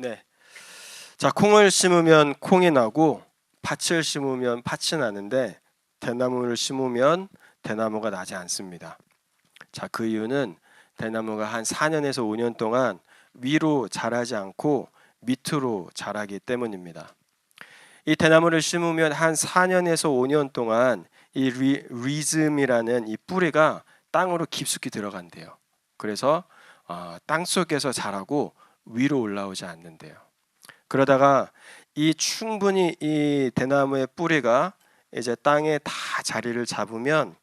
네. 자, 콩을 심으면 콩이 나고 팥을 심으면 팥이 나는데 대나무를 심으면 대나무가 나지 않습니다. 자, 그 이유는 대나무가 한 4년에서 5년 동안 위로 자라지 않고 밑으로 자라기 때문입니다. 이 대나무를 심으면 한 4년에서 5년 동안 이 리즘이라는 이 뿌리가 땅으로 깊숙이 들어간대요. 그래서 땅 속에서 자라고 위로 올라오지 않는데요. 그러다가 충분히 이 대나무의 뿌리가 이제 땅에 다 자리를 잡으면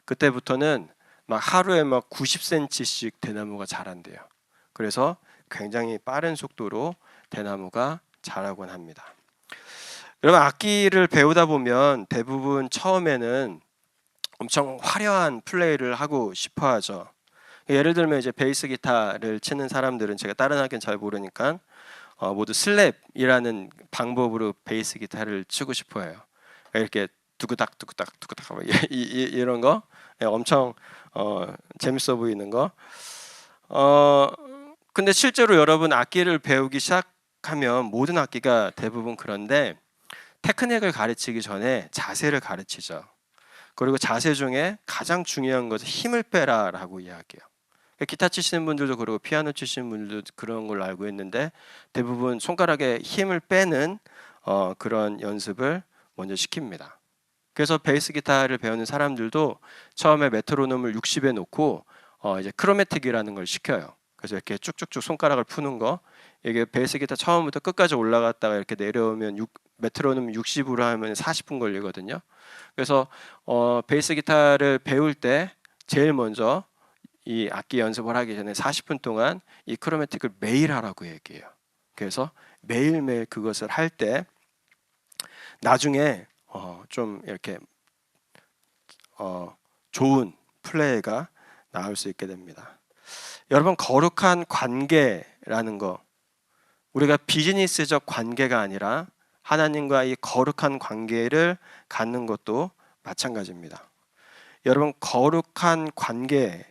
그때부터는 막 하루에 막 90cm씩 대나무가 자란대요. 그래서 굉장히 빠른 속도로 대나무가 자라곤 합니다. 여러분, 악기를 배우다 보면 대부분 처음에는 엄청 화려한 플레이를 하고 싶어 하죠. 예를 들면 이제 베이스 기타를 치는 사람들은, 제가 다른 악기는 잘 모르니까 모두 슬랩이라는 방법으로 베이스 기타를 치고 싶어 해요. 이렇게 두구닥 두구닥 두구닥 이런 거 엄청 재밌어 보이는 거. 근데 실제로 여러분 악기를 배우기 시작하면 모든 악기가 대부분 그런데 테크닉을 가르치기 전에 자세를 가르치죠. 그리고 자세 중에 가장 중요한 것은 힘을 빼라라고 이야기해요. 기타 치시는 분들도 그러고 피아노 치시는 분들도 그런 걸로 알고 있는데 대부분 손가락에 힘을 빼는 그런 연습을 먼저 시킵니다. 그래서 베이스 기타를 배우는 사람들도 처음에 메트로놈을 60에 놓고 이제 크로매틱이라는 걸 시켜요. 그래서 이렇게 쭉쭉쭉 손가락을 푸는 거, 이게 베이스 기타 처음부터 끝까지 올라갔다가 이렇게 내려오면 메트로놈 60으로 하면 40분 걸리거든요. 그래서 베이스 기타를 배울 때 제일 먼저 이 악기 연습을 하기 전에 40분 동안 이 크로매틱을 매일 하라고 얘기해요. 그래서 매일매일 그것을 할 때 나중에 좀 이렇게 좋은 플레이가 나올 수 있게 됩니다. 여러분, 거룩한 관계라는 거, 우리가 비즈니스적 관계가 아니라 하나님과 이 거룩한 관계를 갖는 것도 마찬가지입니다. 여러분, 거룩한 관계,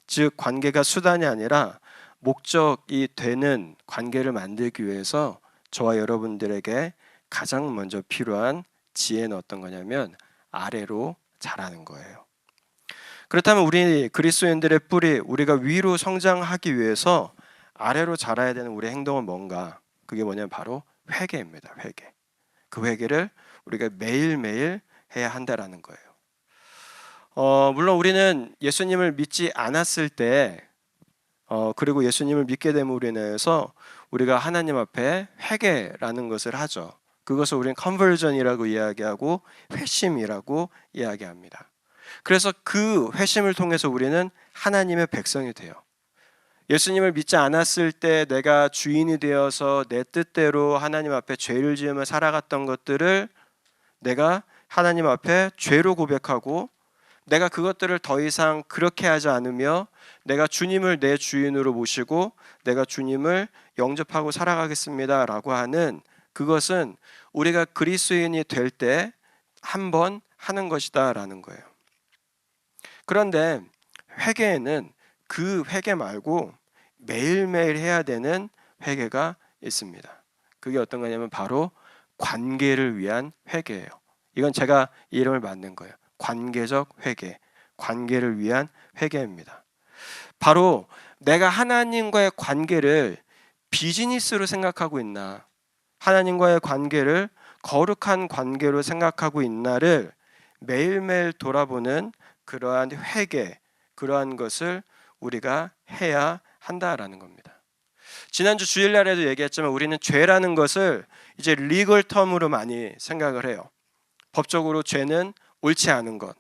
즉 관계가 수단이 아니라 목적이 되는 관계를 만들기 위해서 저와 여러분들에게 가장 먼저 필요한 지혜는 어떤 거냐면 아래로 자라는 거예요. 그렇다면 우리 그리스도인들의 뿌리, 우리가 위로 성장하기 위해서 아래로 자라야 되는 우리의 행동은 뭔가? 그게 뭐냐면 바로 회개입니다. 회개. 그 회개를 우리가 매일매일 해야 한다라는 거예요. 물론 우리는 예수님을 믿지 않았을 때 그리고 예수님을 믿게 됨으로 인해서 우리가 하나님 앞에 회개라는 것을 하죠. 그것을 우리는 컨버전이라고 이야기하고 회심이라고 이야기합니다. 그래서 그 회심을 통해서 우리는 하나님의 백성이 돼요. 예수님을 믿지 않았을 때 내가 주인이 되어서 내 뜻대로 하나님 앞에 죄를 지으며 살아갔던 것들을 내가 하나님 앞에 죄로 고백하고 내가 그것들을 더 이상 그렇게 하지 않으며 내가 주님을 내 주인으로 모시고 내가 주님을 영접하고 살아가겠습니다 라고 하는 그것은 우리가 그리스도인이 될 때 한 번 하는 것이다 라는 거예요. 그런데 회개에는 그 회개 말고 매일매일 해야 되는 회개가 있습니다. 그게 어떤 거냐면 바로 관계를 위한 회개예요. 이건 제가 이름을 만든 거예요. 관계적 회개, 관계를 위한 회개입니다. 바로 내가 하나님과의 관계를 비즈니스로 생각하고 있나, 하나님과의 관계를 거룩한 관계로 생각하고 있나를 매일매일 돌아보는 그러한 회개, 그러한 것을 우리가 해야 한다라는 겁니다. 지난주 주일날에도 얘기했지만 우리는 죄라는 것을 이제 리걸 텀으로 많이 생각을 해요. 법적으로 죄는 옳지 않은 것.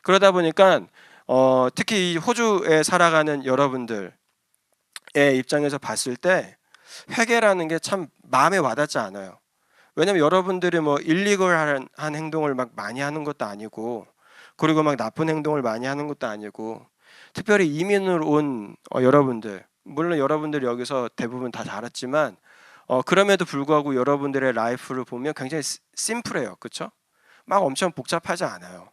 그러다 보니까 특히 이 호주에 살아가는 여러분들의 입장에서 봤을 때 회개라는 게 참 마음에 와닿지 않아요. 왜냐면 여러분들이 뭐 일리걸한 행동을 막 많이 하는 것도 아니고 그리고 막 나쁜 행동을 많이 하는 것도 아니고 특별히 이민을 온 여러분들, 물론 여러분들이 여기서 대부분 다 자랐지만 그럼에도 불구하고 여러분들의 라이프를 보면 굉장히 심플해요. 그렇죠? 막 엄청 복잡하지 않아요.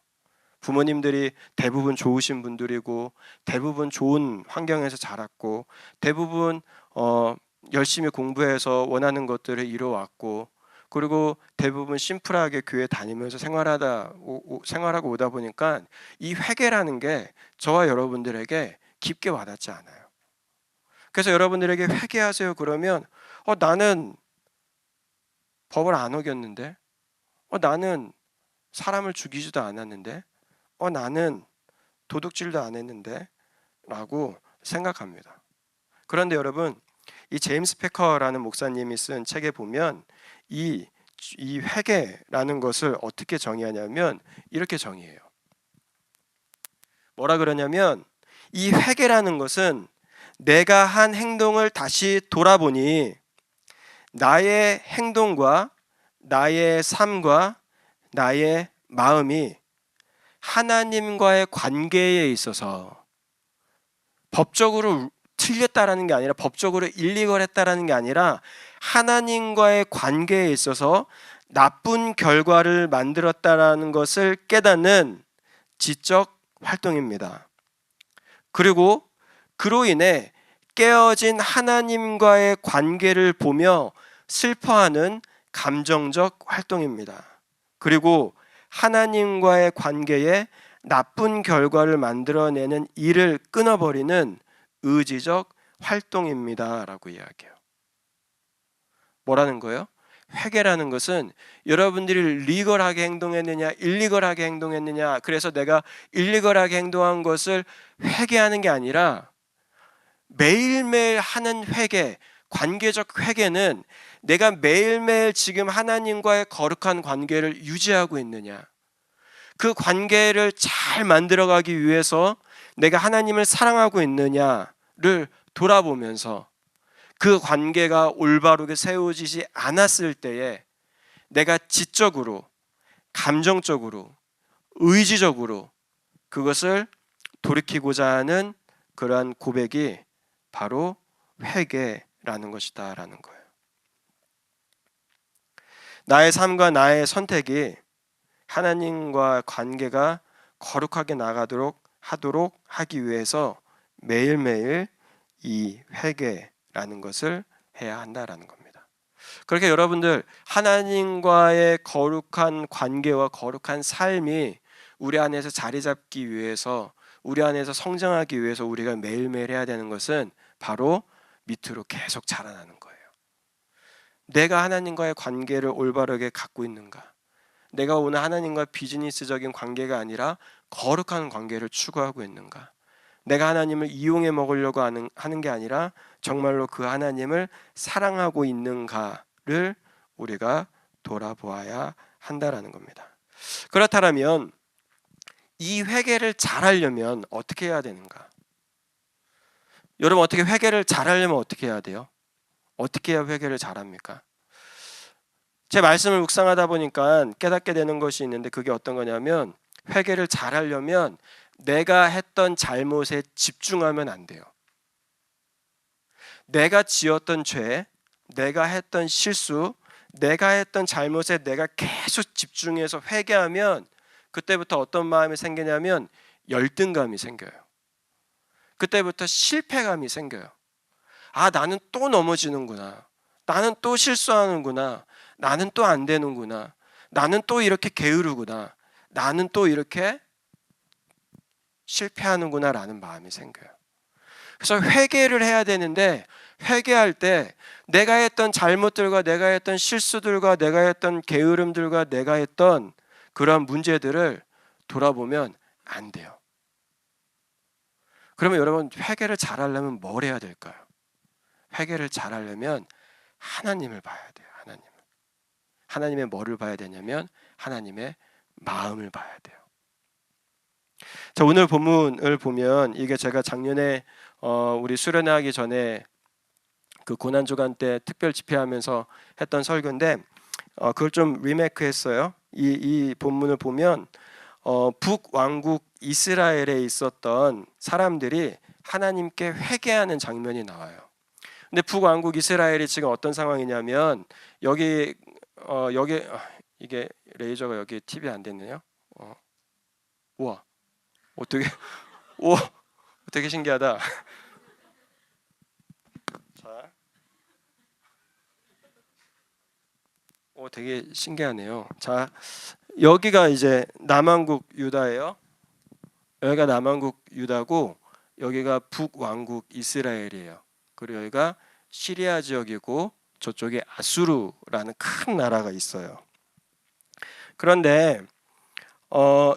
부모님들이 대부분 좋으신 분들이고 대부분 좋은 환경에서 자랐고 대부분 열심히 공부해서 원하는 것들을 이뤄왔고, 그리고 대부분 심플하게 교회 다니면서 생활하고 오다 보니까 이 회개라는 게 저와 여러분들에게 깊게 와닿지 않아요. 그래서 여러분들에게 회개하세요 그러면 나는 법을 안 어겼는데, 나는 사람을 죽이지도 않았는데, 나는 도둑질도 안 했는데 라고 생각합니다. 그런데 여러분, 이 제임스 패커라는 목사님이 쓴 책에 보면 이 회개라는 것을 어떻게 정의하냐면 이렇게 정의해요. 뭐라 그러냐면, 이 회개라는 것은 내가 한 행동을 다시 돌아보니 나의 행동과 나의 삶과 나의 마음이 하나님과의 관계에 있어서 법적으로 틀렸다라는 게 아니라, 법적으로 일리걸했다라는 게 아니라 하나님과의 관계에 있어서 나쁜 결과를 만들었다라는 것을 깨닫는 지적 활동입니다. 그리고 그로 인해 깨어진 하나님과의 관계를 보며 슬퍼하는 감정적 활동입니다. 그리고 하나님과의 관계에 나쁜 결과를 만들어내는 일을 끊어버리는 의지적 활동입니다 라고 이야기해요. 뭐라는 거예요? 회개라는 것은 여러분들이 리걸하게 행동했느냐 일리걸하게 행동했느냐, 그래서 내가 일리걸하게 행동한 것을 회개하는 게 아니라 매일매일 하는 회개, 관계적 회개는 내가 매일매일 지금 하나님과의 거룩한 관계를 유지하고 있느냐, 그 관계를 잘 만들어가기 위해서 내가 하나님을 사랑하고 있느냐를 돌아보면서 그 관계가 올바르게 세워지지 않았을 때에 내가 지적으로, 감정적으로, 의지적으로 그것을 돌이키고자 하는 그러한 고백이 바로 회개라는 것이다 라는 거예요. 나의 삶과 나의 선택이 하나님과 관계가 거룩하게 나가도록 하기 위해서 매일매일 이 회개라는 것을 해야 한다라는 겁니다. 그렇게 여러분들, 하나님과의 거룩한 관계와 거룩한 삶이 우리 안에서 자리 잡기 위해서, 우리 안에서 성장하기 위해서 우리가 매일매일 해야 되는 것은 바로 밑으로 계속 자라나는 거예요. 내가 하나님과의 관계를 올바르게 갖고 있는가? 내가 오늘 하나님과 비즈니스적인 관계가 아니라 거룩한 관계를 추구하고 있는가? 내가 하나님을 이용해 먹으려고 하는 게 아니라 정말로 그 하나님을 사랑하고 있는가를 우리가 돌아보아야 한다라는 겁니다. 그렇다면 이 회개를 잘하려면 어떻게 해야 되는가? 여러분, 어떻게 회개를 잘하려면 어떻게 해야 돼요? 어떻게 해야 회개를 잘합니까? 제 말씀을 묵상하다 보니까 깨닫게 되는 것이 있는데, 그게 어떤 거냐면, 회개를 잘하려면 내가 했던 잘못에 집중하면 안 돼요. 내가 지었던 죄, 내가 했던 실수, 내가 했던 잘못에 내가 계속 집중해서 회개하면 그때부터 어떤 마음이 생기냐면 열등감이 생겨요. 그때부터 실패감이 생겨요. 나는 또 넘어지는구나. 나는 또 실수하는구나. 나는 또 안 되는구나. 나는 또 이렇게 게으르구나. 나는 또 이렇게 실패하는구나 라는 마음이 생겨요. 그래서 회개를 해야 되는데, 회개할 때 내가 했던 잘못들과 내가 했던 실수들과 내가 했던 게으름들과 내가 했던 그런 문제들을 돌아보면 안 돼요. 그러면 여러분, 회개를 잘하려면 뭘 해야 될까요? 회개를 잘하려면 하나님을 봐야 돼요. 하나님의 뭐를 봐야 되냐면 하나님의 마음을 봐야 돼요. 자, 오늘 본문을 보면 이게 제가 작년에 우리 수련회하기 전에 그 고난주간 때 특별 집회하면서 했던 설교인데, 그걸 좀 리메이크했어요. 이 본문을 보면 북왕국 이스라엘에 있었던 사람들이 하나님께 회개하는 장면이 나와요. 근데 북왕국 이스라엘이 지금 어떤 상황이냐면, 여기 이게 레이저가 여기 TV 안 됐네요. 우와, 어떻게 우와, 되게 신기하다. 자, 되게 신기하네요. 자, 여기가 이제 남왕국 유다예요. 여기가 남왕국 유다고 여기가 북왕국 이스라엘이에요. 그리고 여기가 시리아 지역이고 저쪽에 아수르라는 큰 나라가 있어요. 그런데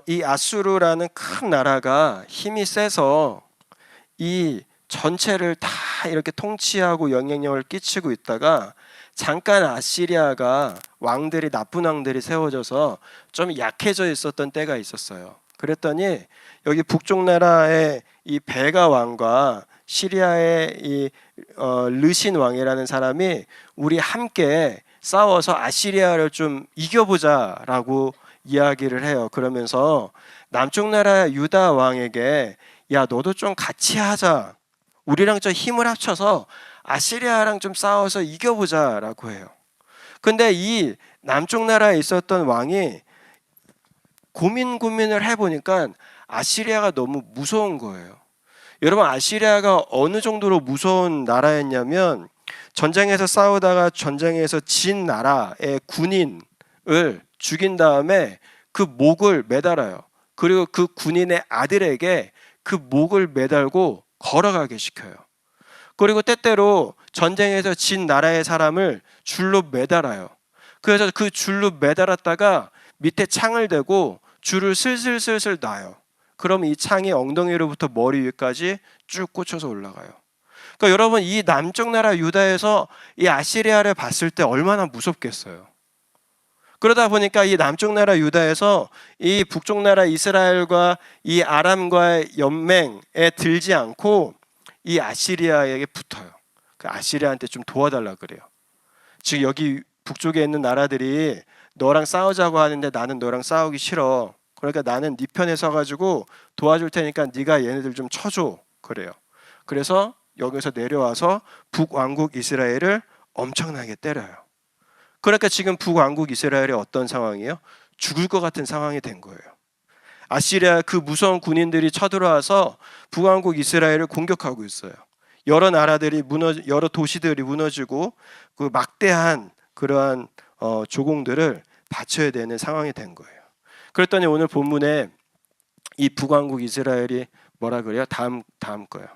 이 아수르라는 큰 나라가 힘이 세서 이 전체를 다 이렇게 통치하고 영향력을 끼치고 있다가 잠깐 아시리아가 왕들이 나쁜 왕들이 세워져서 좀 약해져 있었던 때가 있었어요. 그랬더니 여기 북쪽 나라의 이 베가 왕과 시리아의 이 르신 왕이라는 사람이 우리 함께 싸워서 아시리아를 좀 이겨보자라고 이야기를 해요. 그러면서 남쪽 나라 유다 왕에게 야 너도 좀 같이 하자. 우리랑 좀 힘을 합쳐서 아시리아랑 좀 싸워서 이겨보자라고 해요. 근데 이 남쪽 나라에 있었던 왕이 고민을 해보니까 아시리아가 너무 무서운 거예요. 여러분 아시리아가 어느 정도로 무서운 나라였냐면 전쟁에서 싸우다가 전쟁에서 진 나라의 군인을 죽인 다음에 그 목을 매달아요. 그리고 그 군인의 아들에게 그 목을 매달고 걸어가게 시켜요. 그리고 때때로 전쟁에서 진 나라의 사람을 줄로 매달아요. 그래서 그 줄로 매달았다가 밑에 창을 대고 줄을 슬슬 놔요. 그럼 이 창이 엉덩이로부터 머리 위까지 쭉 꽂혀서 올라가요. 그러니까 여러분 이 남쪽 나라 유다에서 이 아시리아를 봤을 때 얼마나 무섭겠어요. 그러다 보니까 이 남쪽 나라 유다에서 이 북쪽 나라 이스라엘과 이 아람과의 연맹에 들지 않고 이 아시리아에게 붙어요. 그 아시리아한테 좀 도와달라 그래요. 지금 여기 북쪽에 있는 나라들이 너랑 싸우자고 하는데 나는 너랑 싸우기 싫어. 그러니까 나는 네 편에 서가지고 도와줄 테니까 네가 얘네들 좀 쳐줘 그래요. 그래서 여기서 내려와서 북왕국 이스라엘을 엄청나게 때려요. 그러니까 지금 북왕국 이스라엘이 어떤 상황이에요? 죽을 것 같은 상황이 된 거예요. 아시리아 그 무서운 군인들이 쳐들어와서 북왕국 이스라엘을 공격하고 있어요. 여러 나라들이 여러 도시들이 무너지고 그 막대한 그러한 조공들을 바쳐야 되는 상황이 된 거예요. 그랬더니 오늘 본문에 이 북왕국 이스라엘이 뭐라 그래요? 다음 거요.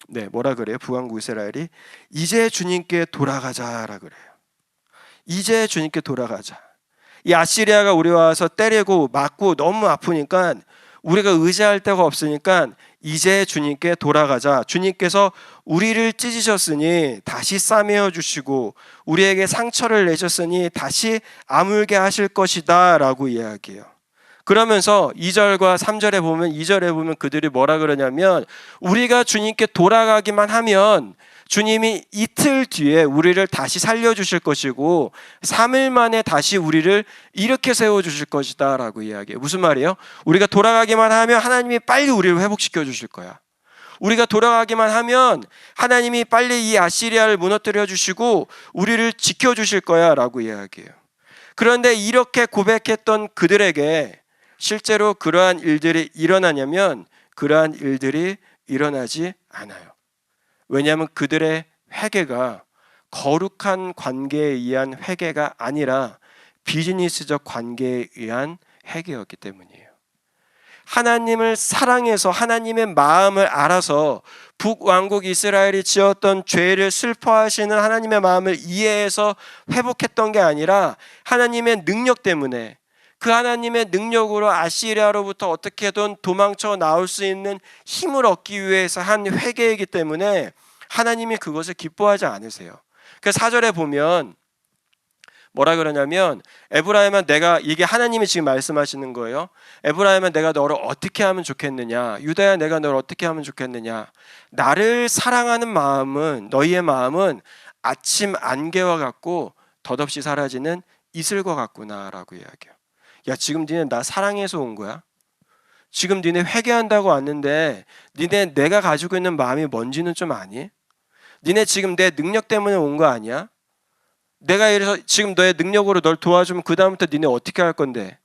네, 뭐라 그래요? 북왕국 이스라엘이 이제 주님께 돌아가자라 그래요. 이제 주님께 돌아가자. 이 아시리아가 우리 와서 때리고 맞고 너무 아프니까 우리가 의지할 데가 없으니까 이제 주님께 돌아가자. 주님께서 우리를 찢으셨으니 다시 싸매어 주시고 우리에게 상처를 내셨으니 다시 아물게 하실 것이다 라고 이야기해요. 그러면서 2절과 3절에 보면 2절에 보면 그들이 뭐라 그러냐면 우리가 주님께 돌아가기만 하면 주님이 이틀 뒤에 우리를 다시 살려주실 것이고 3일 만에 다시 우리를 이렇게 세워주실 것이다 라고 이야기해요. 무슨 말이에요? 우리가 돌아가기만 하면 하나님이 빨리 우리를 회복시켜 주실 거야. 우리가 돌아가기만 하면 하나님이 빨리 이 아시리아를 무너뜨려 주시고 우리를 지켜주실 거야 라고 이야기해요. 그런데 이렇게 고백했던 그들에게 실제로 그러한 일들이 일어나냐면 그러한 일들이 일어나지 않아요. 왜냐하면 그들의 회개가 거룩한 관계에 의한 회개가 아니라 비즈니스적 관계에 의한 회개였기 때문이에요. 하나님을 사랑해서 하나님의 마음을 알아서 북왕국 이스라엘이 지었던 죄를 슬퍼하시는 하나님의 마음을 이해해서 회복했던 게 아니라 하나님의 능력 때문에 그 하나님의 능력으로 아시리아로부터 어떻게든 도망쳐 나올 수 있는 힘을 얻기 위해서 한 회개이기 때문에 하나님이 그것을 기뻐하지 않으세요. 그 4절에 보면 뭐라 그러냐면 에브라임아 내가 이게 하나님이 지금 말씀하시는 거예요. 에브라임아 내가 너를 어떻게 하면 좋겠느냐. 유다야 내가 너를 어떻게 하면 좋겠느냐. 나를 사랑하는 마음은 너희의 마음은 아침 안개와 같고 덧없이 사라지는 이슬과 같구나 라고 이야기해요. 야 지금 니네 나 사랑해서 온 거야? 지금 니네 회개한다고 왔는데 니네 내가 가지고 있는 마음이 뭔지는 좀 아니? 니네 지금 내 능력 때문에 온 거 아니야? 내가 이래서 지금 너의 능력으로 널 도와주면 그 다음부터 니네 어떻게 할 건데?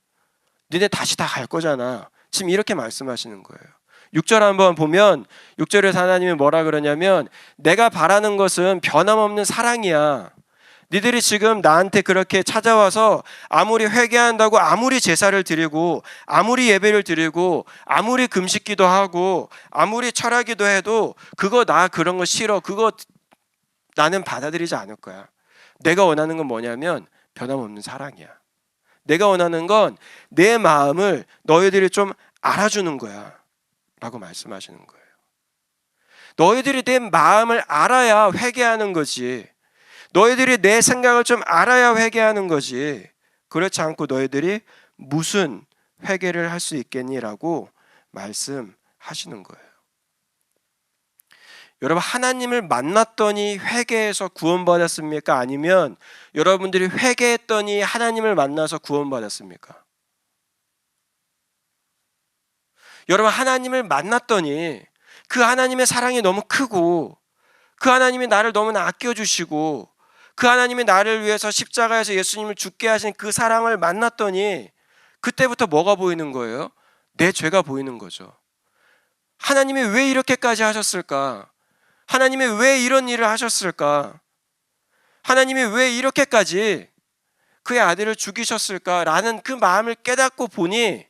니네 다시 다 갈 거잖아. 지금 이렇게 말씀하시는 거예요. 6절 한번 보면 6절에서 하나님이 뭐라 그러냐면 내가 바라는 것은 변함없는 사랑이야. 니들이 지금 나한테 그렇게 찾아와서 아무리 회개한다고 아무리 제사를 드리고 아무리 예배를 드리고 아무리 금식기도 하고 아무리 철학기도 해도 그거 나 그런 거 싫어. 그거 나는 받아들이지 않을 거야. 내가 원하는 건 뭐냐면 변함없는 사랑이야. 내가 원하는 건 내 마음을 너희들이 좀 알아주는 거야 라고 말씀하시는 거예요. 너희들이 내 마음을 알아야 회개하는 거지. 너희들이 내 생각을 좀 알아야 회개하는 거지. 그렇지 않고 너희들이 무슨 회개를 할 수 있겠니라고 말씀하시는 거예요. 여러분, 하나님을 만났더니 회개해서 구원받았습니까? 아니면 여러분들이 회개했더니 하나님을 만나서 구원받았습니까? 여러분, 하나님을 만났더니 그 하나님의 사랑이 너무 크고 그 하나님이 나를 너무나 아껴주시고 그 하나님이 나를 위해서 십자가에서 예수님을 죽게 하신 그 사랑을 만났더니 그때부터 뭐가 보이는 거예요? 내 죄가 보이는 거죠. 하나님이 왜 이렇게까지 하셨을까? 하나님이 왜 이런 일을 하셨을까? 하나님이 왜 이렇게까지 그의 아들을 죽이셨을까라는 그 마음을 깨닫고 보니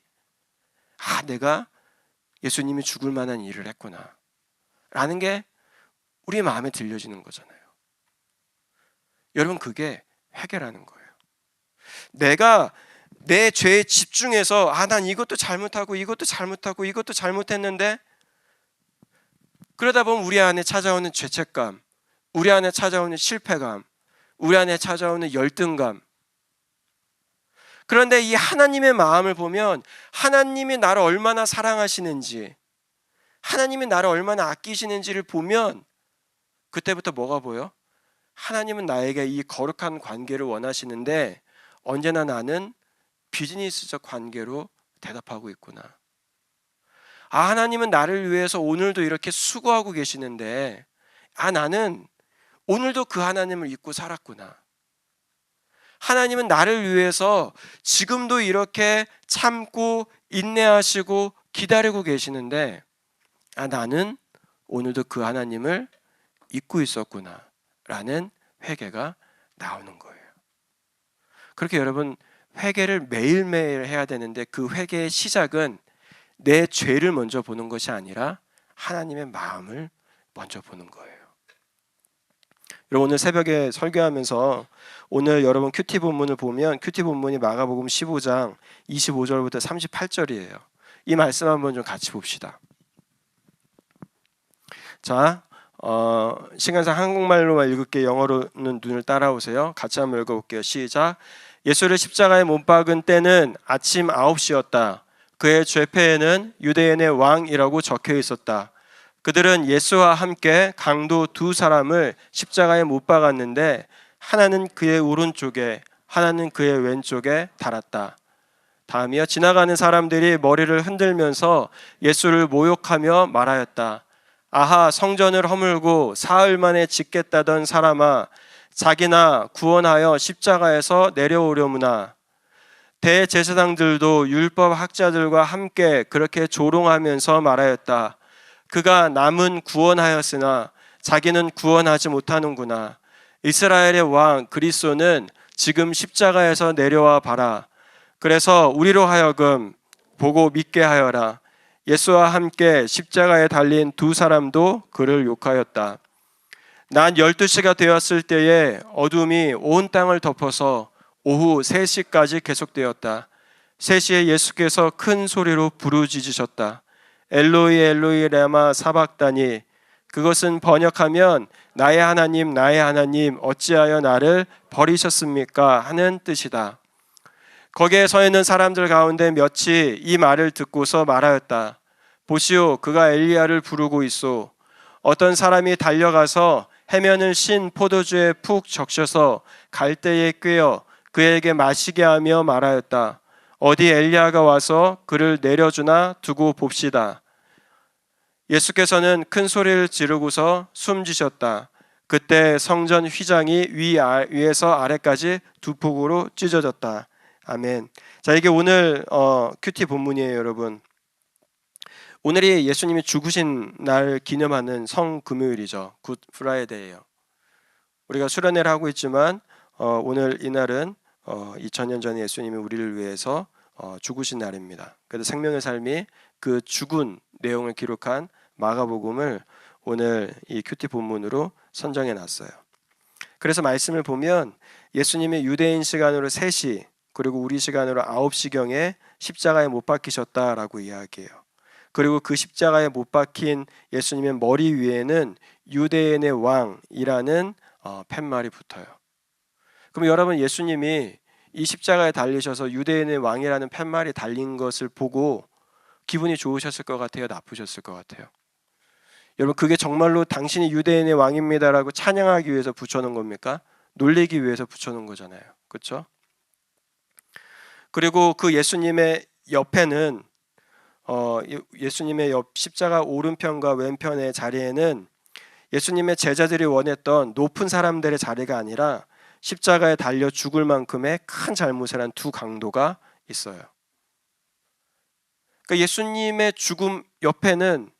내가 예수님이 죽을 만한 일을 했구나 라는 게 우리 마음에 들려지는 거잖아요. 여러분, 그게 회개라는 거예요. 내가 내 죄에 집중해서 난 이것도 잘못하고 이것도 잘못하고 이것도 잘못했는데, 그러다 보면 우리 안에 찾아오는 죄책감, 우리 안에 찾아오는 실패감, 우리 안에 찾아오는 열등감. 그런데 이 하나님의 마음을 보면 하나님이 나를 얼마나 사랑하시는지, 하나님이 나를 얼마나 아끼시는지를 보면 그때부터 뭐가 보여? 하나님은 나에게 이 거룩한 관계를 원하시는데 언제나 나는 비즈니스적 관계로 대답하고 있구나. 하나님은 나를 위해서 오늘도 이렇게 수고하고 계시는데 나는 오늘도 그 하나님을 잊고 살았구나. 하나님은 나를 위해서 지금도 이렇게 참고 인내하시고 기다리고 계시는데 나는 오늘도 그 하나님을 잊고 있었구나 라는 회개가 나오는 거예요. 그렇게 여러분, 회개를 매일매일 해야 되는데 그 회개의 시작은 내 죄를 먼저 보는 것이 아니라 하나님의 마음을 먼저 보는 거예요. 여러분, 오늘 새벽에 설교하면서 오늘 여러분 큐티 본문을 보면 큐티 본문이 마가복음 15장 25절부터 38절이에요. 이 말씀 한번 좀 같이 봅시다. 자, 시간상 한국말로만 읽을게요. 영어로는 눈을 따라오세요. 같이 한번 읽어볼게요. 시작. 예수를 십자가에 못 박은 때는 아침 9시였다. 그의 죄패에는 유대인의 왕이라고 적혀 있었다. 그들은 예수와 함께 강도 두 사람을 십자가에 못 박았는데 하나는 그의 오른쪽에 하나는 그의 왼쪽에 달았다. 다음이요. 지나가는 사람들이 머리를 흔들면서 예수를 모욕하며 말하였다. 아하, 성전을 허물고 사흘 만에 짓겠다던 사람아, 자기나 구원하여 십자가에서 내려오려무나. 대제사장들도 율법 학자들과 함께 그렇게 조롱하면서 말하였다. 그가 남은 구원하였으나 자기는 구원하지 못하는구나. 이스라엘의 왕 그리스도는 지금 십자가에서 내려와 봐라. 그래서 우리로 하여금 보고 믿게 하여라. 예수와 함께 십자가에 달린 두 사람도 그를 욕하였다. 낮 12시가 되었을 때에 어둠이 온 땅을 덮어서 오후 3시까지 계속되었다. 3시에 예수께서 큰 소리로 부르짖으셨다. 엘로이 엘로이 레마 사박다니. 그것은 번역하면 나의 하나님 어찌하여 나를 버리셨습니까? 하는 뜻이다. 거기에 서 있는 사람들 가운데 몇이 이 말을 듣고서 말하였다. 보시오, 그가 엘리야를 부르고 있소. 어떤 사람이 달려가서 해면을 신 포도주에 푹 적셔서 갈대에 꿰어 그에게 마시게 하며 말하였다. 어디 엘리야가 와서 그를 내려주나 두고 봅시다. 예수께서는 큰 소리를 지르고서 숨지셨다. 그때 성전 휘장이 위에서 아래까지 두 폭으로 찢어졌다. 아멘. 자, 이게 오늘 큐티 본문이에요, 여러분. 오늘이 예수님이 죽으신 날 기념하는 성금요일이죠. 굿 프라이데이예요. 우리가 수련회를 하고 있지만 오늘 이날은 2000년 전에 예수님이 우리를 위해서 죽으신 날입니다. 그래서 생명의 삶이 그 죽은 내용을 기록한 마가복음을 오늘 이 큐티 본문으로 선정해 놨어요. 그래서 말씀을 보면 예수님이 유대인 시간으로 3시 그리고 우리 시간으로 9시경에 십자가에 못 박히셨다라고 이야기해요. 그리고 그 십자가에 못 박힌 예수님의 머리 위에는 유대인의 왕이라는 팻말이 붙어요. 그럼 여러분, 예수님이 이 십자가에 달리셔서 유대인의 왕이라는 팻말이 달린 것을 보고 기분이 좋으셨을 것 같아요? 나쁘셨을 것 같아요? 여러분, 그게 정말로 당신이 유대인의 왕입니다라고 찬양하기 위해서 붙여놓은 겁니까? 놀리기 위해서 붙여놓은 거잖아요. 그렇죠? 그리고 그 예수님의 옆에는 예수님의 옆 십자가 오른편과 왼편의 자리에는 예수님의 제자들이 원했던 높은 사람들의 자리가 아니라 십자가에 달려 죽을 만큼의 큰 잘못을 한 두 강도가 있어요. 그러니까 예수님의 죽음 옆에는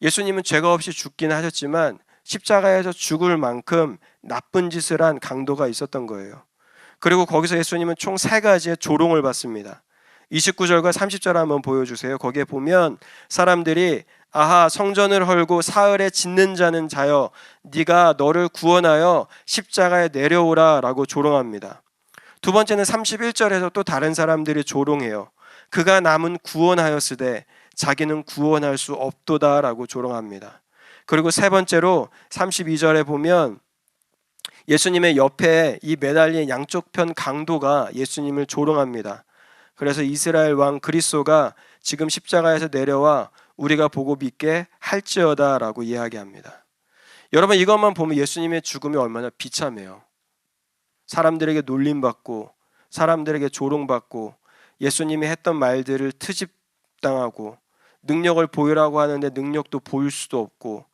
예수님은 죄가 없이 죽긴 하셨지만 십자가에서 죽을 만큼 나쁜 짓을 한 강도가 있었던 거예요. 그리고 거기서 예수님은 총 3가지의 조롱을 받습니다. 29절과 30절 한번 보여주세요. 거기에 보면 사람들이 아하, 성전을 헐고 사흘에 짓는 자는 자여, 네가 너를 구원하여 십자가에 내려오라 라고 조롱합니다. 두 번째는 31절에서 또 다른 사람들이 조롱해요. 그가 남은 구원하였으되 자기는 구원할 수 없도다 라고 조롱합니다. 그리고 세 번째로 32절에 보면 예수님의 옆에 이 매달린 양쪽 편 강도가 예수님을 조롱합니다. 그래서 이스라엘 왕 그리스도가 지금 십자가에서 내려와 우리가 보고 믿게 할지어다 라고 이야기합니다. 여러분, 이것만 보면 예수님의 죽음이 얼마나 비참해요. 사람들에게 놀림받고 사람들에게 조롱받고 예수님이 했던 말들을 트집당하고 능력을 보이라고 하는데 능력도 보일 수도 없고,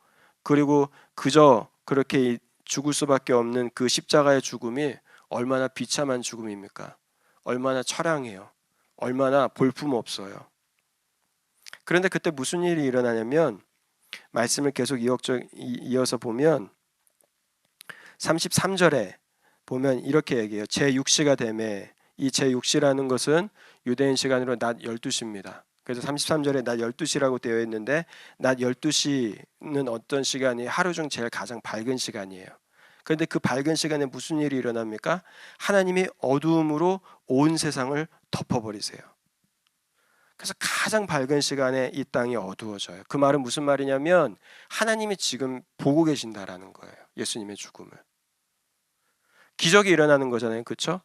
그리고 그저 그렇게 죽을 수밖에 없는 그 십자가의 죽음이 얼마나 비참한 죽음입니까? 얼마나 처량해요. 얼마나 볼품없어요. 그런데 그때 무슨 일이 일어나냐면 말씀을 계속 이어서 보면 33절에 보면 이렇게 얘기해요. 제6시가 되매, 이 제6시라는 것은 유대인 시간으로 낮 12시입니다. 그래서 33절에 낮 12시라고 되어 있는데 낮 12시는 어떤 시간이 하루 중 제일 가장 밝은 시간이에요. 그런데 그 밝은 시간에 무슨 일이 일어납니까? 하나님이 어두움으로 온 세상을 덮어버리세요. 그래서 가장 밝은 시간에 이 땅이 어두워져요. 그 말은 무슨 말이냐면 하나님이 지금 보고 계신다라는 거예요. 예수님의 죽음을. 기적이 일어나는 거잖아요. 그렇죠?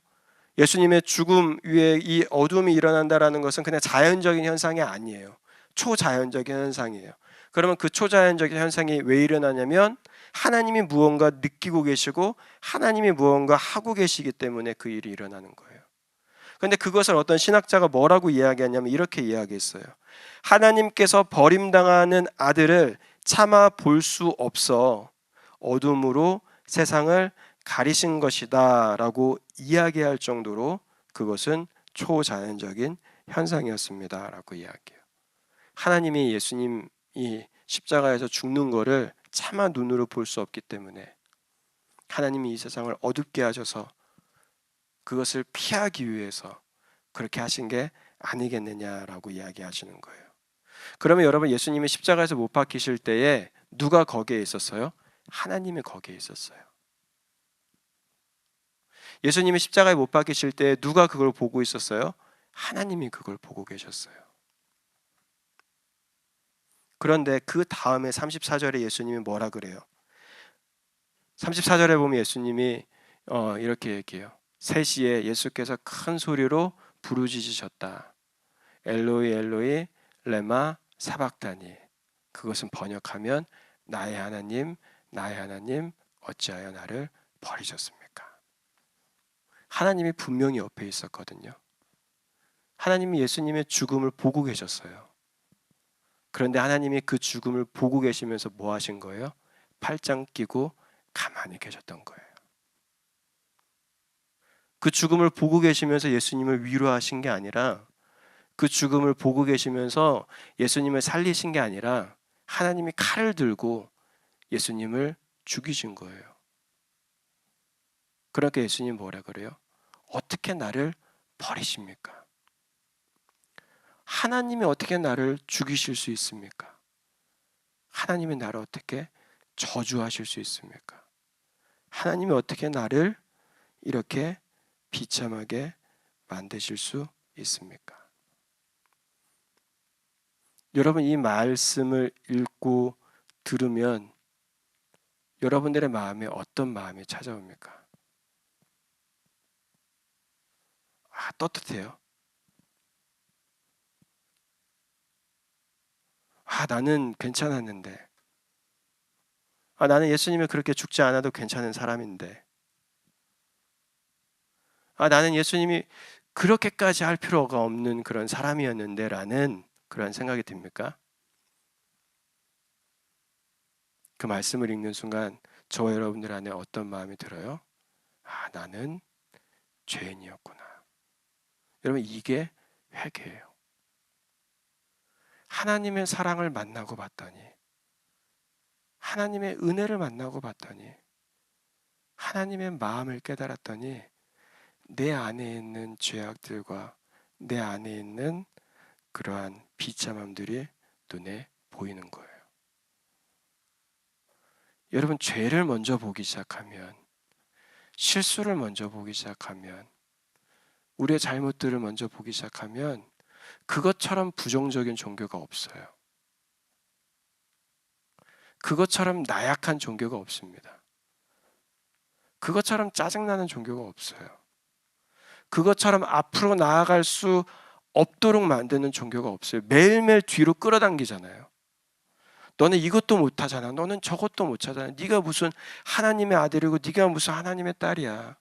예수님의 죽음 위에 이 어둠이 일어난다라는 것은 그냥 자연적인 현상이 아니에요. 초자연적인 현상이에요. 그러면 그 초자연적인 현상이 왜 일어나냐면 하나님이 무언가 느끼고 계시고 하나님이 무언가 하고 계시기 때문에 그 일이 일어나는 거예요. 그런데 그것을 어떤 신학자가 뭐라고 이야기하냐면 이렇게 이야기했어요. 하나님께서 버림당하는 아들을 차마 볼 수 없어 어둠으로 세상을 가리신 것이다 라고 이야기할 정도로 그것은 초자연적인 현상이었습니다 라고 이야기해요. 하나님이 예수님이 십자가에서 죽는 거를 차마 눈으로 볼 수 없기 때문에 하나님이 이 세상을 어둡게 하셔서 그것을 피하기 위해서 그렇게 하신 게 아니겠느냐라고 이야기하시는 거예요. 그러면 여러분, 예수님이 십자가에서 못 박히실 때에 누가 거기에 있었어요? 하나님이 거기에 있었어요. 예수님이 십자가에 못 박히실 때 누가 그걸 보고 있었어요? 하나님이 그걸 보고 계셨어요. 그런데 그 다음에 34절에 예수님이 뭐라 그래요? 34절에 보면 예수님이 이렇게 얘기해요. 3시에 예수께서 큰 소리로 부르짖으셨다. 엘로이 엘로이 레마 사박다니. 그것은 번역하면 나의 하나님 어찌하여 나를 버리셨습니까? 하나님이 분명히 옆에 있었거든요. 하나님이 예수님의 죽음을 보고 계셨어요. 그런데 하나님이 그 죽음을 보고 계시면서 뭐 하신 거예요? 팔짱 끼고 가만히 계셨던 거예요. 그 죽음을 보고 계시면서 예수님을 위로하신 게 아니라, 그 죽음을 보고 계시면서 예수님을 살리신 게 아니라 하나님이 칼을 들고 예수님을 죽이신 거예요. 그러니까 예수님 뭐라 그래요? 어떻게 나를 버리십니까? 하나님이 어떻게 나를 죽이실 수 있습니까? 하나님이 나를 어떻게 저주하실 수 있습니까? 하나님이 어떻게 나를 이렇게 비참하게 만드실 수 있습니까? 여러분, 이 말씀을 읽고 들으면 여러분들의 마음에 어떤 마음이 찾아옵니까? 떳떳해요. 나는 괜찮았는데. 나는 예수님이 그렇게 죽지 않아도 괜찮은 사람인데. 나는 예수님이 그렇게까지 할 필요가 없는 그런 사람이었는데 라는 그런 생각이 듭니까? 그 말씀을 읽는 순간 저와 여러분들 안에 어떤 마음이 들어요? 나는 죄인이었구나. 여러분, 이게 회개예요. 하나님의 사랑을 만나고 봤더니, 하나님의 은혜를 만나고 봤더니, 하나님의 마음을 깨달았더니 내 안에 있는 죄악들과 내 안에 있는 그러한 비참함들이 눈에 보이는 거예요. 여러분, 죄를 먼저 보기 시작하면, 실수를 먼저 보기 시작하면, 우리의 잘못들을 먼저 보기 시작하면 그것처럼 부정적인 종교가 없어요. 그것처럼 나약한 종교가 없습니다. 그것처럼 짜증나는 종교가 없어요. 그것처럼 앞으로 나아갈 수 없도록 만드는 종교가 없어요. 매일매일 뒤로 끌어당기잖아요. 너는 이것도 못하잖아. 너는 저것도 못하잖아. 네가 무슨 하나님의 아들이고 네가 무슨 하나님의 딸이야.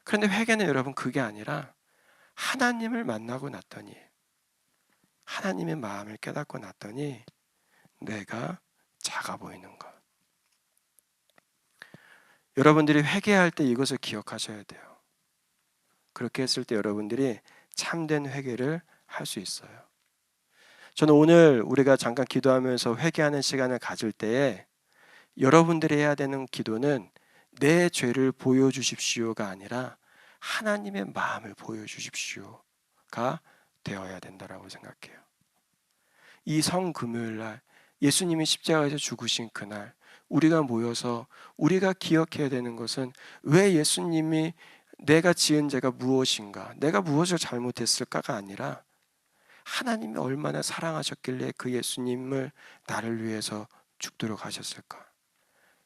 그런데 회개는 여러분 그게 아니라 하나님을 만나고 났더니, 하나님의 마음을 깨닫고 났더니 내가 작아 보이는 것. 여러분들이 회개할 때 이것을 기억하셔야 돼요. 그렇게 했을 때 여러분들이 참된 회개를 할 수 있어요. 저는 오늘 우리가 잠깐 기도하면서 회개하는 시간을 가질 때에 여러분들이 해야 되는 기도는 내 죄를 보여주십시오가 아니라 하나님의 마음을 보여주십시오가 되어야 된다라고 생각해요. 이 성금요일날 예수님이 십자가에서 죽으신 그날 우리가 모여서 우리가 기억해야 되는 것은 왜 예수님이 내가 지은 죄가 무엇인가, 내가 무엇을 잘못했을까가 아니라 하나님이 얼마나 사랑하셨길래 그 예수님을 나를 위해서 죽도록 하셨을까.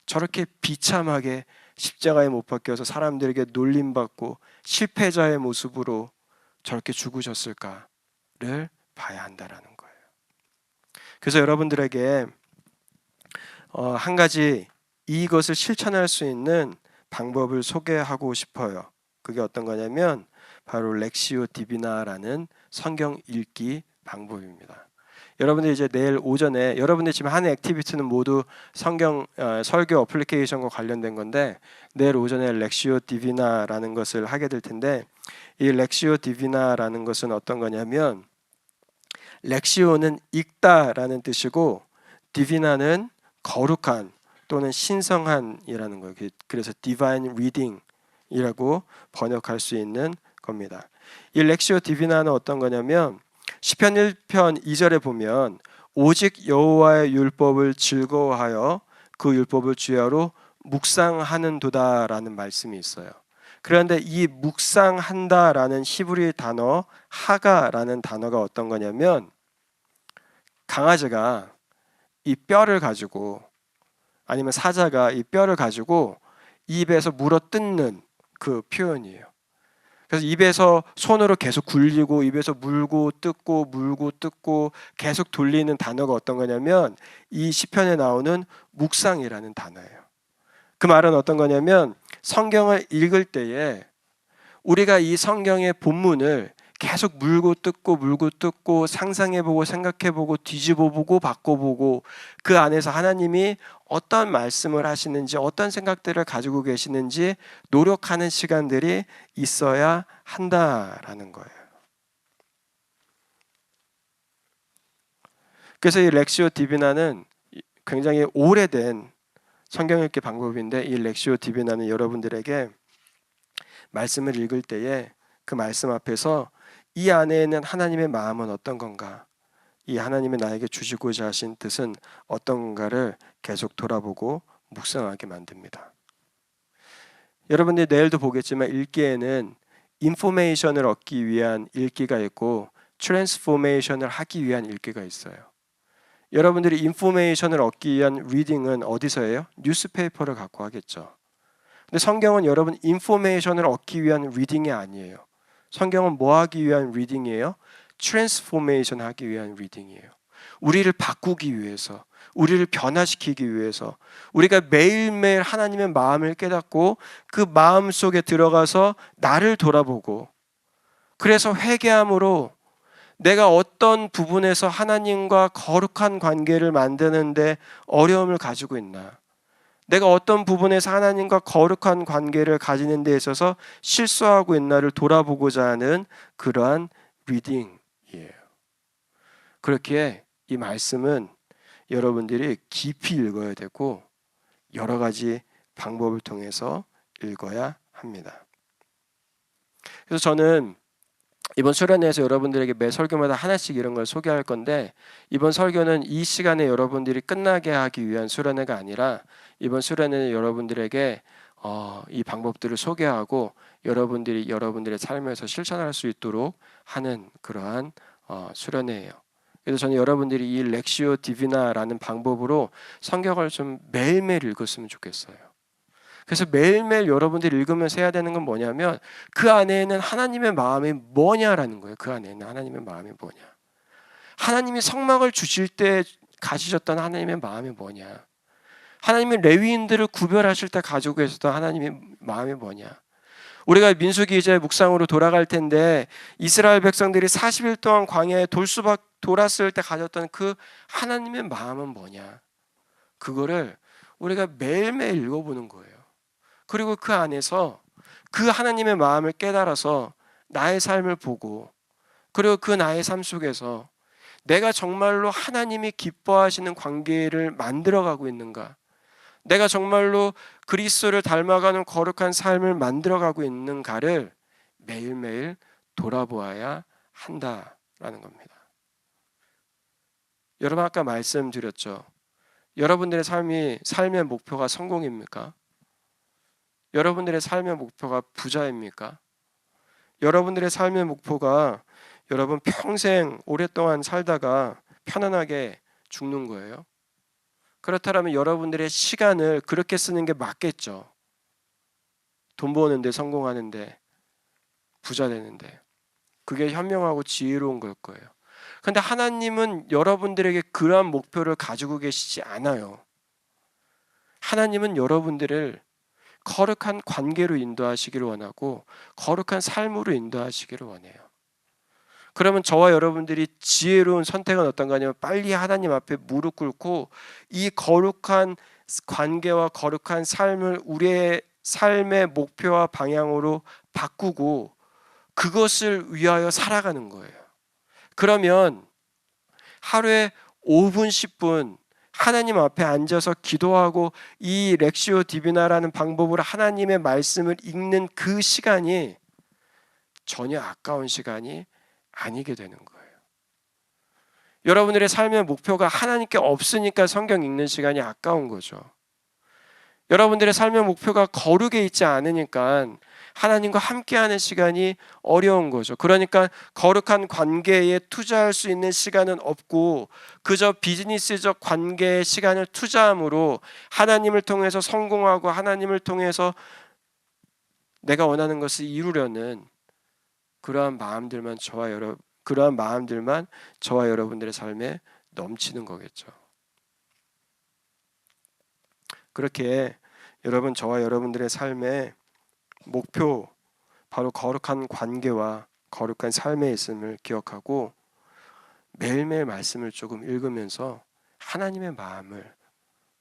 저렇게 비참하게 십자가에 못 박혀서 사람들에게 놀림받고 실패자의 모습으로 저렇게 죽으셨을까를 봐야 한다라는 거예요. 그래서 여러분들에게 한 가지 이것을 실천할 수 있는 방법을 소개하고 싶어요. 그게 어떤 거냐면 바로 렉시오 디비나라는 성경 읽기 방법입니다. 여러분들 이제 내일 오전에 여러분들 지금 하는 액티비티는 모두 성경 설교 어플리케이션과 관련된 건데 내일 오전에 렉시오 디비나라는 것을 하게 될 텐데 이 렉시오 디비나라는 것은 어떤 거냐면 렉시오는 읽다라는 뜻이고 디비나는 거룩한 또는 신성한이라는 거예요. 그래서 divine reading이라고 번역할 수 있는 겁니다. 이 렉시오 디비나는 어떤 거냐면 시편 1편 2절에 보면 오직 여호와의 율법을 즐거워하여 그 율법을 주야로 묵상하는도다라는 말씀이 있어요. 그런데 이 묵상한다라는 히브리 단어 하가라는 단어가 어떤 거냐면 강아지가 이 뼈를 가지고 아니면 사자가 이 뼈를 가지고 입에서 물어 뜯는 그 표현이에요. 그래서 입에서 손으로 계속 굴리고 입에서 물고 뜯고 계속 돌리는 단어가 어떤 거냐면 이 시편에 나오는 묵상이라는 단어예요. 그 말은 어떤 거냐면 성경을 읽을 때에 우리가 이 성경의 본문을 계속 물고 뜯고 상상해보고 생각해보고 뒤집어보고 바꿔보고 그 안에서 하나님이 어떤 말씀을 하시는지 어떤 생각들을 가지고 계시는지 노력하는 시간들이 있어야 한다라는 거예요. 그래서 이 렉시오 디비나는 굉장히 오래된 성경 읽기 방법인데, 이 렉시오 디비나는 여러분들에게 말씀을 읽을 때에 그 말씀 앞에서 이 안에는 하나님의 마음은 어떤 건가, 이 하나님이 나에게 주시고자 하신 뜻은 어떤 건가를 계속 돌아보고 묵상하게 만듭니다. 여러분들이 내일도 보겠지만 읽기에는 인포메이션을 얻기 위한 읽기가 있고 트랜스포메이션을 하기 위한 읽기가 있어요. 여러분들이 인포메이션을 얻기 위한 리딩은 어디서 해요? 뉴스페이퍼를 갖고 하겠죠. 근데 성경은 여러분 인포메이션을 얻기 위한 리딩이 아니에요. 성경은 뭐 하기 위한 리딩이에요? 트랜스포메이션 하기 위한 리딩이에요. 우리를 바꾸기 위해서, 우리를 변화시키기 위해서, 우리가 매일매일 하나님의 마음을 깨닫고 그 마음 속에 들어가서 나를 돌아보고, 그래서 회개함으로 내가 어떤 부분에서 하나님과 거룩한 관계를 만드는데 어려움을 가지고 있나, 내가 어떤 부분에서 하나님과 거룩한 관계를 가지는 데 있어서 실수하고 있나를 돌아보고자 하는 그러한 리딩이에요. 그렇기에 이 말씀은 여러분들이 깊이 읽어야 되고 여러 가지 방법을 통해서 읽어야 합니다. 그래서 저는 이번 수련회에서 여러분들에게 매 설교마다 하나씩 이런 걸 소개할 건데, 이번 설교는 이 시간에 여러분들이 끝나게 하기 위한 수련회가 아니라 이번 수련회는 여러분들에게 이 방법들을 소개하고 여러분들이 여러분들의 삶에서 실천할 수 있도록 하는 그러한 수련회예요. 그래서 저는 여러분들이 이 렉시오 디비나라는 방법으로 성경을 좀 매일매일 읽었으면 좋겠어요. 그래서 매일매일 여러분들이 읽으면서 해야 되는 건 뭐냐면, 그 안에는 하나님의 마음이 뭐냐라는 거예요. 그 안에는 하나님의 마음이 뭐냐, 하나님이 성막을 주실 때 가지셨던 하나님의 마음이 뭐냐, 하나님이 레위인들을 구별하실 때 가지고 계셨던 하나님의 마음이 뭐냐. 우리가 민수기 이제 묵상으로 돌아갈 텐데, 이스라엘 백성들이 40일 동안 광야에 돌수박 돌았을 때 가졌던 그 하나님의 마음은 뭐냐, 그거를 우리가 매일매일 읽어보는 거예요. 그리고 그 안에서 그 하나님의 마음을 깨달아서 나의 삶을 보고, 그리고 그 나의 삶 속에서 내가 정말로 하나님이 기뻐하시는 관계를 만들어가고 있는가, 내가 정말로 그리스도를 닮아가는 거룩한 삶을 만들어가고 있는가를 매일매일 돌아보아야 한다라는 겁니다. 여러분, 아까 말씀드렸죠. 여러분들의 삶의 목표가 성공입니까? 여러분들의 삶의 목표가 부자입니까? 여러분들의 삶의 목표가 여러분 평생 오랫동안 살다가 편안하게 죽는 거예요? 그렇다면 여러분들의 시간을 그렇게 쓰는 게 맞겠죠. 돈 버는데, 성공하는데, 부자 되는데. 그게 현명하고 지혜로운 걸 거예요. 그런데 하나님은 여러분들에게 그러한 목표를 가지고 계시지 않아요. 하나님은 여러분들을 거룩한 관계로 인도하시기를 원하고 거룩한 삶으로 인도하시기를 원해요. 그러면 저와 여러분들이 지혜로운 선택은 어떤가 하냐면, 빨리 하나님 앞에 무릎 꿇고 이 거룩한 관계와 거룩한 삶을 우리의 삶의 목표와 방향으로 바꾸고 그것을 위하여 살아가는 거예요. 그러면 하루에 5분, 10분 하나님 앞에 앉아서 기도하고 이 렉시오 디비나라는 방법으로 하나님의 말씀을 읽는 그 시간이 전혀 아까운 시간이 아니게 되는 거예요. 여러분들의 삶의 목표가 하나님께 없으니까 성경 읽는 시간이 아까운 거죠. 여러분들의 삶의 목표가 거룩에 있지 않으니까 하나님과 함께하는 시간이 어려운 거죠. 그러니까 거룩한 관계에 투자할 수 있는 시간은 없고 그저 비즈니스적 관계의 시간을 투자함으로 하나님을 통해서 성공하고 하나님을 통해서 내가 원하는 것을 이루려는 그러한 마음들만 저와 여러분들의 삶에 넘치는 거겠죠. 그렇게 여러분, 저와 여러분들의 삶에 목표, 바로 거룩한 관계와 거룩한 삶에 있음을 기억하고 매일매일 말씀을 조금 읽으면서 하나님의 마음을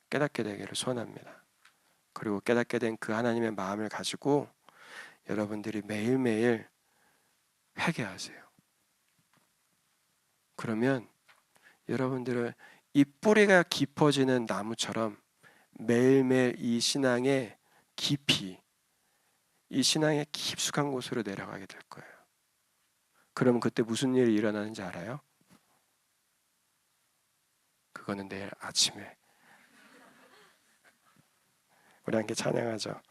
깨닫게 되기를 소원합니다. 그리고 깨닫게 된 그 하나님의 마음을 가지고 여러분들이 매일매일 회개하세요. 그러면 여러분들은 이 뿌리가 깊어지는 나무처럼 매일매일 이 신앙의 깊이, 이 신앙의 깊숙한 곳으로 내려가게 될 거예요. 그러면 그때 무슨 일이 일어나는지 알아요? 그거는 내일 아침에 우리 함께 찬양하죠.